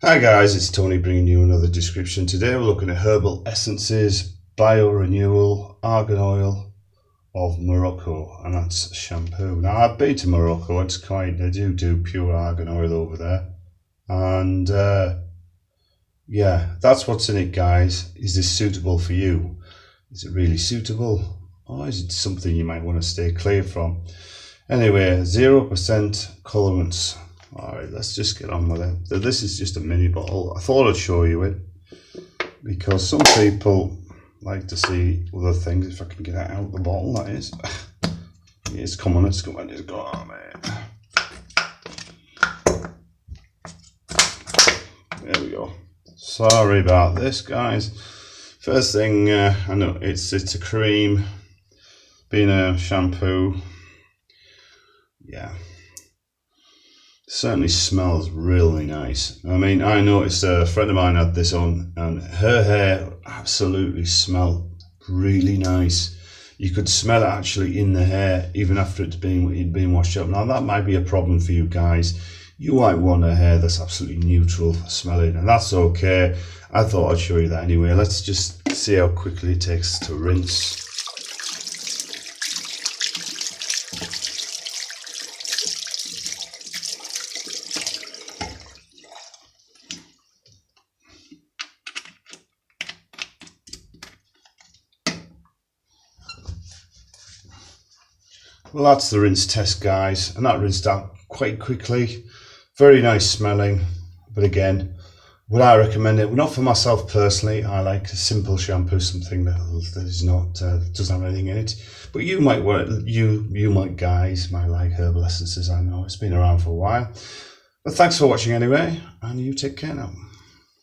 Hi guys, it's Tony bringing you another description. Today we're looking at herbal essences, bio-renewal, argan oil of Morocco, and that's shampoo. Now I've been to Morocco, they do pure argan oil over there. And yeah, that's what's in it, guys. Is this suitable for you? Is it really suitable? Or is it something you might want to stay clear from? Anyway, 0% colourants. Alright, let's just get on with it. This is just a mini bottle. I thought I'd show you it because some people like to see other things. If I can get it out of the bottle, that is. It's coming, it's coming, it's gone, man. There we go. Sorry about this, guys. First thing, I know it's a cream, being a shampoo. Yeah. Certainly smells really nice. I mean, I noticed a friend of mine had this on and her hair absolutely smelled really nice. You could smell it actually in the hair even after it'd been washed up. Now that might be a problem for you guys. You might want a hair that's absolutely neutral smelling, and that's okay. I thought I'd show you that anyway. Let's just see how quickly it takes to rinse. Well, that's the rinse test, guys, and that rinsed out quite quickly. Very nice smelling, but again, would I recommend it? Well, not for myself personally. I like a simple shampoo, something that is not doesn't have anything in it. But you might want guys might like herbal essences. I know it's been around for a while. But thanks for watching anyway, and you take care now.